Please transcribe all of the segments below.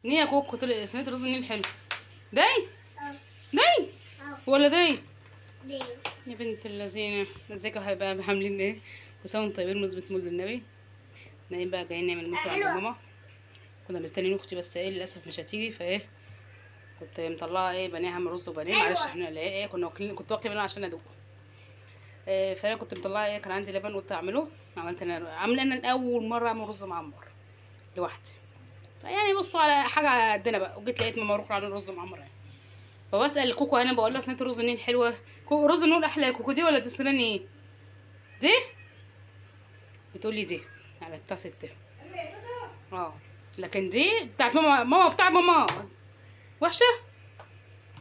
نيه يا كوكو طلع صينيه الرز النيل حلو. داي داي ولا داي يا بنت اللذينه. ازيكم يا حبايبي عاملين ايه؟ وسوا طيبين بمناسبة مولد النبي. نايم بقى جايين نعمل مسلق عند ماما. كنا مستنيين اختي بس ايه للاسف مش هتيجي فايه كنت مطلعه ايه بانيه عامل رز وبانيه. معلش احنا ايه كنا واكلين كنت واكله منه عشان ادوق. فانا كنت مطلعه ايه كان عندي لبن قلت اعمله. عملت انا عامله انا اول مره اعمل رز معمر لوحدي. فيعني بصوا على حاجه على قدنا بقى. وجيت لقيت ماما روح على الرز معمر يعني. فبسال كوكو انا بقول لها صينيه الرز النيل حلوه. رز النيل احلى يا كوكو دي ولا دي الصينيه ايه؟ دي بتقول لي دي على بتاع ستة. لكن دي بتاعت ماما بتاعت ماما وحشه.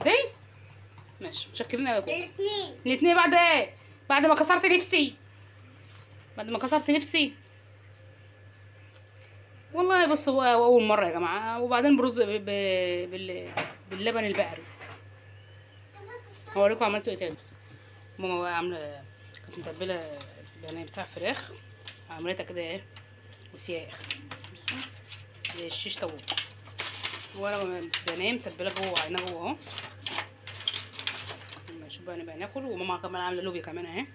دي ماشي متشكرين قوي يا كوكو. الاثنين بعد ايه؟ بعد ما كسرت نفسي. بعد ما كسرت نفسي والله. بص هو اول مره يا جماعه. وبعدين برز باللبن البقري. هوريكم عملته ايه تاني. بس ماما بقى عامله كانت متبله البانيه بتاع فراخ. عملتها كده ايه وسياخ بصوا زي الشيش طاووق. وانا بانيه متبله جوه عينها جوه اهو. شوف بقى نبقى ناكل. وماما كمان عامله لوبيا كمان اهي.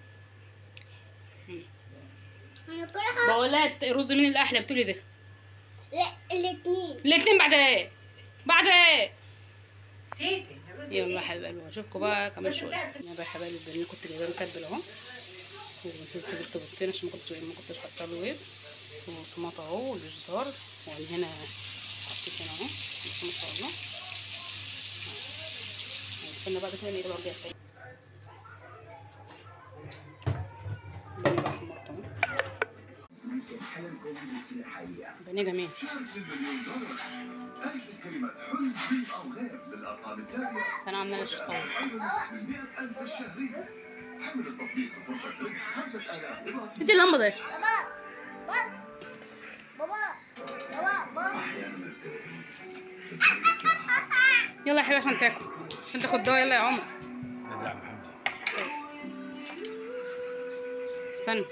بقول لها الرز مين الاحلى بتقولي ده؟ لا الاثنين بعد ايه؟ بعد ايه؟ يلا يا حبايب قلبي اشوفكم بقى كمان شويه. انا بقى يا حبايبي البانيه كنت جايباه متبل اهو. ونزلت جبت بيضتين عشان ما كنتش حاطه له بيض. وصماطه اهو والجزار. ومن هنا حطيت هنا اهو بس ما شاء الله. استنى بقى كده نقلب ارجع تاني. البانيه بقى حمرته اهو. البانيه جميل. بس انا عامله شيش طاووق. انت اللمبه ده. بابا يلا يا حبيبي عشان تاكل عشان تاخد دواء. يلا يا عمر. استنى